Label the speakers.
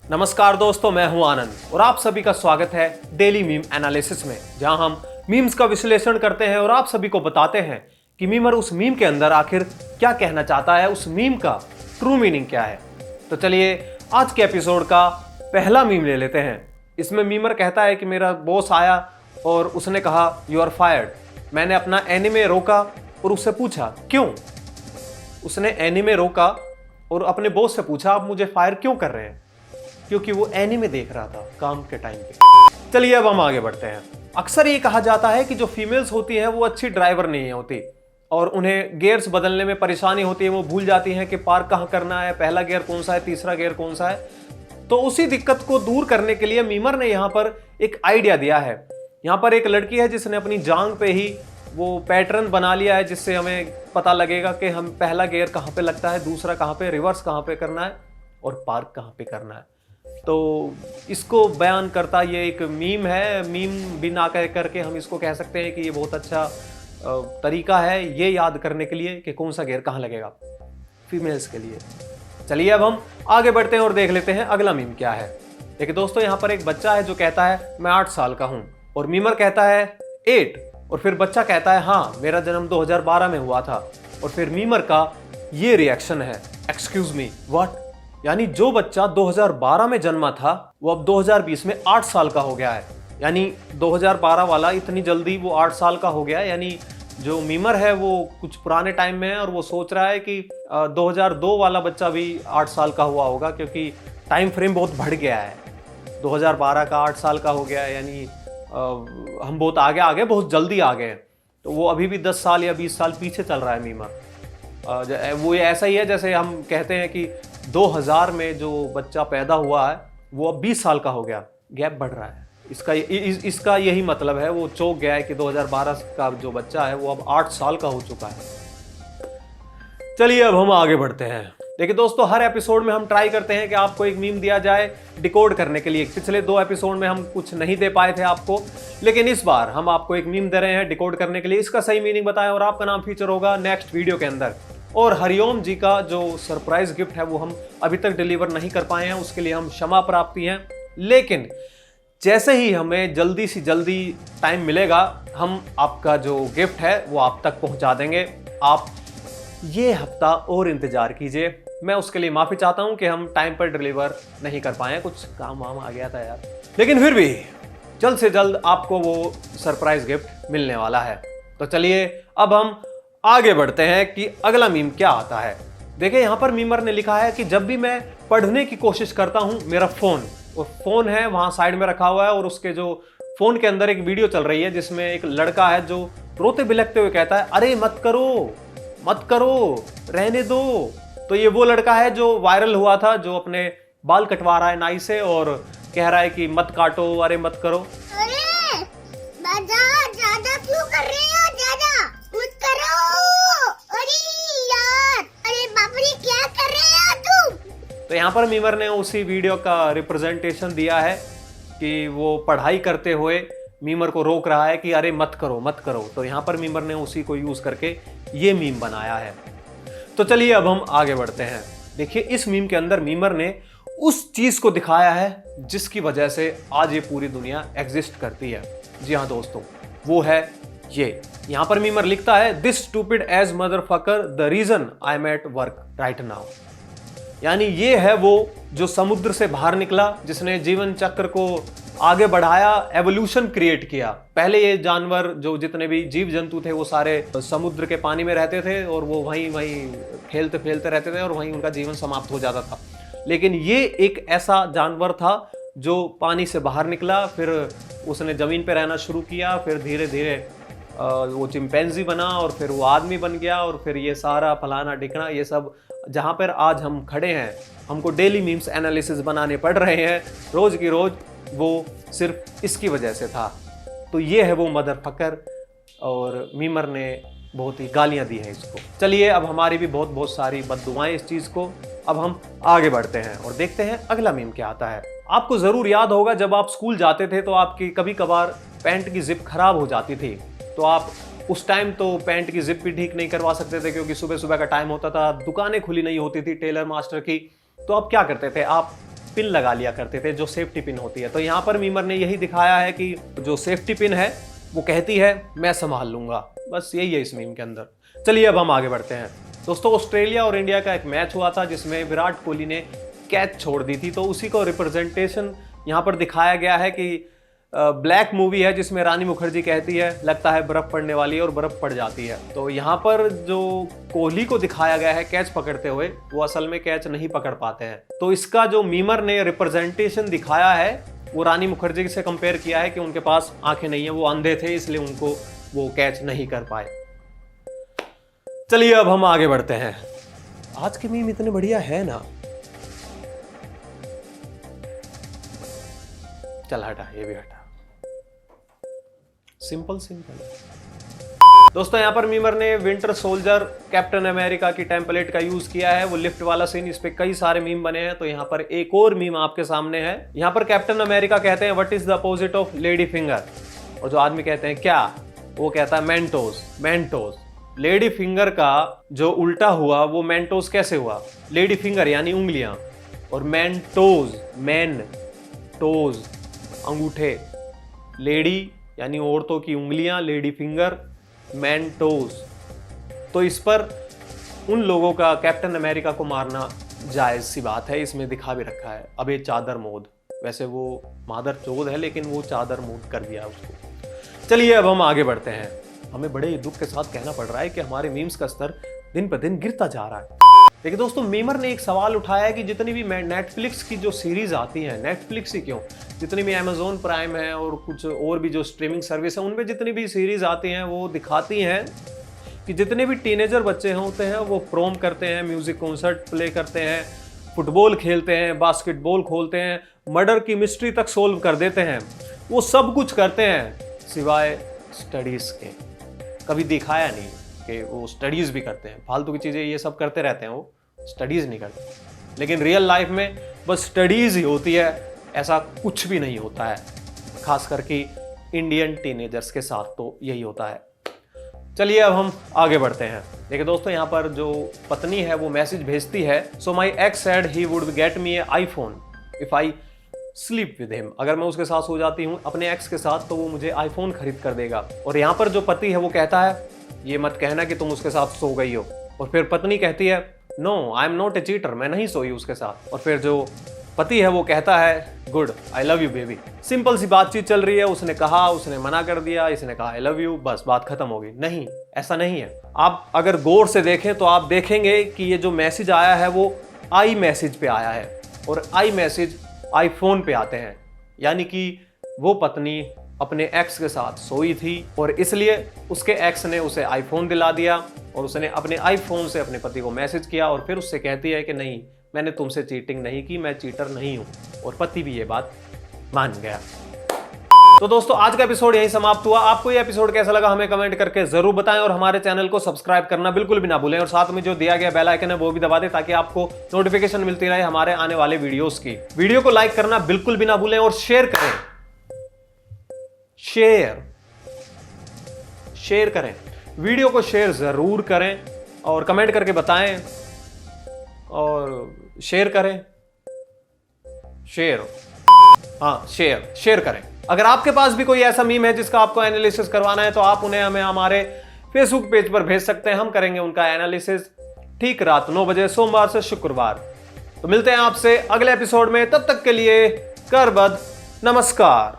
Speaker 1: नमस्कार दोस्तों, मैं हूं आनंद और आप सभी का स्वागत है डेली मीम एनालिसिस में, जहां हम मीम्स का विश्लेषण करते हैं और आप सभी को बताते हैं कि मीमर उस मीम के अंदर आखिर क्या कहना चाहता है, उस मीम का ट्रू मीनिंग क्या है। तो चलिए आज के एपिसोड का पहला मीम ले लेते हैं। इसमें मीमर कहता है कि मेरा बॉस आया और उसने कहा यू आर फायर्ड। मैंने अपना एनिमे रोका और उससे पूछा क्यों। उसने एनिमे रोका और अपने बॉस से पूछा आप मुझे फायर क्यों कर रहे हैं, क्योंकि वो एनीमे देख रहा था काम के टाइम पे। चलिए अब हम आगे बढ़ते हैं। अक्सर ये कहा जाता है कि जो फीमेल्स होती हैं वो अच्छी ड्राइवर नहीं होती और उन्हें गियर्स बदलने में परेशानी होती है। वो भूल जाती हैं कि पार्क कहाँ करना है, पहला गियर कौन सा है, तीसरा गियर कौन सा है। तो उसी दिक्कत को दूर करने के लिए मीमर ने यहाँ पर एक आइडिया दिया है। यहाँ पर एक लड़की है जिसने अपनी जांग पे ही वो पैटर्न बना लिया है, जिससे हमें पता लगेगा कि हम पहला गियर कहाँ पे लगता है, दूसरा कहाँ पे, रिवर्स कहाँ पे करना है और पार्क कहाँ पे करना है। तो इसको बयान करता ये एक मीम है। मीम भी ना कह करके हम इसको कह सकते हैं कि ये बहुत अच्छा तरीका है ये याद करने के लिए कि कौन सा गियर कहाँ लगेगा फीमेल्स के लिए। चलिए अब हम आगे बढ़ते हैं और देख लेते हैं अगला मीम क्या है। देखिए दोस्तों, यहाँ पर एक बच्चा है जो कहता है मैं 8 साल का हूँ और मीमर कहता है 8 और फिर बच्चा कहता है हाँ मेरा जन्म 2012 में हुआ था। और फिर मीमर का ये रिएक्शन है एक्सक्यूज मी व्हाट। यानी जो बच्चा 2012 में जन्मा था वो अब 2020 में 8 साल का हो गया है। यानी 2012 वाला इतनी जल्दी वो 8 साल का हो गया। यानी जो मीमर है वो कुछ पुराने टाइम में है और वो सोच रहा है कि 2002 वाला बच्चा भी 8 साल का हुआ होगा, क्योंकि टाइम फ्रेम बहुत बढ़ गया है। 2012 का 8 साल का हो गया है, यानी हम बहुत आगे बहुत जल्दी आ गए हैं। तो वो अभी भी 10 साल या 20 साल पीछे चल रहा है मीमर। वो ऐसा ही है जैसे हम कहते हैं कि 2000 में जो बच्चा पैदा हुआ है वो अब 20 साल का हो गया, गैप बढ़ रहा है। इसका यही मतलब है, वो चौंक गया है कि 2012 का जो बच्चा है वो अब 8 साल का हो चुका है। चलिए अब हम आगे बढ़ते हैं। देखिए दोस्तों, हर एपिसोड में हम ट्राई करते हैं कि आपको एक मीम दिया जाए डिकोड करने के लिए। पिछले 2 एपिसोड में हम कुछ नहीं दे पाए थे आपको, लेकिन इस बार हम आपको एक मीम दे रहे हैं डिकोड करने के लिए। इसका सही मीनिंग बताएं और आपका नाम फीचर होगा नेक्स्ट वीडियो के अंदर। और हरिओम जी का जो सरप्राइज गिफ्ट है वो हम अभी तक डिलीवर नहीं कर पाए हैं, उसके लिए हम क्षमा प्राप्ति हैं। लेकिन जैसे ही हमें जल्दी से जल्दी टाइम मिलेगा हम आपका जो गिफ्ट है वो आप तक पहुंचा देंगे। आप ये हफ्ता और इंतजार कीजिए। मैं उसके लिए माफी चाहता हूं कि हम टाइम पर डिलीवर नहीं कर पाए, कुछ काम वाम आ गया था यार। लेकिन फिर भी जल्द से जल्द आपको वो सरप्राइज गिफ्ट मिलने वाला है। तो चलिए अब हम आगे बढ़ते हैं कि अगला मीम क्या आता है। देखिए यहाँ पर मीमर ने लिखा है कि जब भी मैं पढ़ने की कोशिश करता हूँ मेरा फोन है वहां साइड में रखा हुआ है और उसके जो फोन के अंदर एक वीडियो चल रही है जिसमें एक लड़का है जो रोते बिलखते हुए कहता है अरे मत करो रहने दो। तो ये वो लड़का है जो वायरल हुआ था, जो अपने बाल कटवा रहा है नाई से और कह रहा है कि मत काटो, अरे मत करो।
Speaker 2: अरे ज्यादा क्यों कर रहे हो, ज्यादा मत करो। अरे यार, अरे बाप रे क्या कर रहे हो तुम।
Speaker 1: तो यहाँ पर मीमर ने उसी वीडियो का रिप्रेजेंटेशन दिया है कि वो पढ़ाई करते हुए मीमर को रोक रहा है कि अरे मत करो। तो यहाँ पर मीमर ने उसी को यूज करके ये मीम बनाया है। तो चलिए अब हम आगे बढ़ते हैं। देखिए इस मीम के अंदर मीमर ने उस चीज को दिखाया है जिसकी वजह से आज ये पूरी दुनिया एग्जिस्ट करती है। जी हाँ दोस्तों, वो है ये। यहां पर मीमर लिखता है this stupid ass motherfucker the reason I am at work right now. यानी ये है वो जो समुद्र से बाहर निकला, जिसने जीवन चक्र को आगे बढ़ाया, एवोल्यूशन क्रिएट किया। पहले ये जानवर जो जितने भी जीव जंतु थे वो सारे समुद्र के पानी में रहते थे और वो वहीं खेलते फेलते रहते थे और वहीं उनका जीवन समाप्त हो जाता था। लेकिन ये एक ऐसा जानवर था जो पानी से बाहर निकला, फिर उसने जमीन पे रहना शुरू किया, फिर धीरे धीरे वो चिंपैंजी बना और फिर वो आदमी बन गया और फिर ये सारा फलाना ढिकना, ये सब जहाँ पर आज हम खड़े हैं, हमको डेली मीम्स एनालिसिस बनाने पड़ रहे हैं रोज की रोज, वो सिर्फ इसकी वजह से था। तो ये है वो मदरफकर और मीमर ने बहुत ही गालियां दी हैं इसको। चलिए अब हमारी भी बहुत सारी बद्दुआएं इस चीज को। अब हम आगे बढ़ते हैं और देखते हैं अगला मीम क्या आता है। आपको जरूर याद होगा जब आप स्कूल जाते थे तो आपकी कभी कभार पैंट की जिप खराब हो जाती थी, तो आप उस टाइम तो पैंट की जिप भी ठीक नहीं करवा सकते थे क्योंकि सुबह सुबह का टाइम होता था, दुकानें खुली नहीं होती थी टेलर मास्टर की। तो आप क्या करते थे, आप पिन लगा लिया करते थे जो सेफ्टी पिन होती है। तो यहाँ पर मीमर ने यही दिखाया है कि जो सेफ्टी पिन है वो कहती है मैं संभाल लूंगा, बस यही है इस मीम के अंदर। चलिए अब हम आगे बढ़ते हैं। दोस्तों, ऑस्ट्रेलिया और इंडिया का एक मैच हुआ था जिसमें विराट कोहली ने कैच छोड़ दी थी, तो उसी को रिप्रेजेंटेशन यहाँ पर दिखाया गया है कि ब्लैक मूवी है जिसमें रानी मुखर्जी कहती है लगता है बर्फ पड़ने वाली है और बर्फ पड़ जाती है। तो यहाँ पर जो कोहली को दिखाया गया है कैच पकड़ते हुए, वो असल में कैच नहीं पकड़ पाते हैं। तो इसका जो मीमर ने रिप्रेजेंटेशन दिखाया है वो रानी मुखर्जी से कंपेयर किया है कि उनके पास आंखें नहीं है, वो अंधे थे इसलिए उनको वो कैच नहीं कर पाए। चलिए अब हम आगे बढ़ते हैं। आज के मीम इतने बढ़िया है ना, चल हटा, ये भी हटा, सिंपल दोस्तों। यहां पर मीमर ने विंटर सोल्जर कैप्टन अमेरिका की टेम्पलेट का यूज किया है, वो लिफ्ट वाला सीन, इस पे कई सारे मीम बने हैं। तो यहां पर एक और मीम आपके सामने है। यहां पर कैप्टन अमेरिका कहते हैं what is the opposite of lady finger, और जो आदमी कहते हैं क्या, वो कहता है मेंटोस। मेंटोस, लेडी फिंगर का जो उल्टा हुआ वो मेंटोस कैसे हुआ? लेडी फिंगर यानी उंगलियां, और मेंटोज, मैन टोज अंगूठे, लेडी यानी औरतों की उंगलियां, लेडी फिंगर, मैन टोज। तो इस पर उन लोगों का कैप्टन अमेरिका को मारना जायज सी बात है, इसमें दिखा भी रखा है। अब ये चादर मोद, वैसे वो मादर चोद है लेकिन वो चादर मोद कर दिया उसको। चलिए अब हम आगे बढ़ते हैं। हमें बड़े दुख के साथ कहना पड़ रहा है कि हमारे मीम्स का स्तर दिन पर दिन गिरता जा रहा है। देखिए दोस्तों, मीमर ने एक सवाल उठाया है कि जितनी भी नेटफ्लिक्स की जो सीरीज आती हैं, नेटफ्लिक्स ही क्यों, जितनी भी अमेजोन प्राइम है और कुछ और भी जो स्ट्रीमिंग सर्विस है, उनमें जितनी भी सीरीज आती हैं वो दिखाती हैं कि जितने भी टीनेजर बच्चे होते हैं वो प्रोम करते हैं, म्यूजिक कॉन्सर्ट प्ले करते हैं, फुटबॉल खेलते हैं, बास्केटबॉल खोलते हैं, मर्डर की मिस्ट्री तक सोल्व कर देते हैं। वो सब कुछ करते हैं सिवाय स्टडीज़ के। कभी दिखाया नहीं कि वो स्टडीज़ भी करते हैं, फालतू की चीज़ें ये सब करते रहते हैं, वो स्टडीज़ नहीं करते। लेकिन रियल लाइफ में बस स्टडीज़ ही होती है, ऐसा कुछ भी नहीं होता है। खास करके इंडियन टीनेजर्स के साथ तो यही होता है। चलिए अब हम आगे बढ़ते हैं। देखिए दोस्तों, यहाँ पर जो पत्नी है वो मैसेज भेजती है, so my ex said he would get me a iPhone if I sleep with him. अगर मैं उसके साथ सो जाती हूँ अपने एक्स के साथ तो वो मुझे आईफोन खरीद कर देगा। और यहाँ पर जो पति है वो कहता है ये मत कहना कि तुम उसके साथ सो गई हो। और फिर पत्नी कहती है no I am not a cheater, मैं नहीं सोई उसके साथ। और फिर जो पति है वो कहता है good I love you baby. Simple सी बातचीत चल रही है, उसने कहा, उसने मना कर दिया, इसने कहा आई लव यू, बस बात खत्म हो गई। नहीं, ऐसा नहीं है। आप अगर गौर से देखें तो आप देखेंगे कि ये जो मैसेज आया है वो आई मैसेज पे आया है, और आई मैसेज आईफोन पे आते हैं। यानी कि वो पत्नी अपने एक्स के साथ सोई थी और इसलिए उसके एक्स ने उसे आईफोन दिला दिया, और उसने अपने आईफोन से अपने पति को मैसेज किया और फिर उससे कहती है कि नहीं, मैंने तुमसे चीटिंग नहीं की, मैं चीटर नहीं हूं। और पति भी ये बात मान गया। तो दोस्तों, आज का एपिसोड यहीं समाप्त हुआ। आपको ये एपिसोड कैसा लगा हमें कमेंट करके जरूर बताएं, और हमारे चैनल को सब्सक्राइब करना बिल्कुल भी ना भूलें, और साथ में जो दिया गया बेल आइकन है वो भी दबा दें ताकि आपको नोटिफिकेशन मिलती रहे हमारे आने वाले वीडियोस की। वीडियो को लाइक करना बिल्कुल भी ना भूलें और शेयर करें, शेयर करें, वीडियो को शेयर जरूर करें और कमेंट करके बताएं और शेयर करें, शेयर करें। अगर आपके पास भी कोई ऐसा मीम है जिसका आपको एनालिसिस करवाना है तो आप उन्हें हमें हमारे फेसबुक पेज पर भेज सकते हैं, हम करेंगे उनका एनालिसिस ठीक रात 9 बजे सोमवार से शुक्रवार। तो मिलते हैं आपसे अगले एपिसोड में, तब तक के लिए करबद्ध नमस्कार।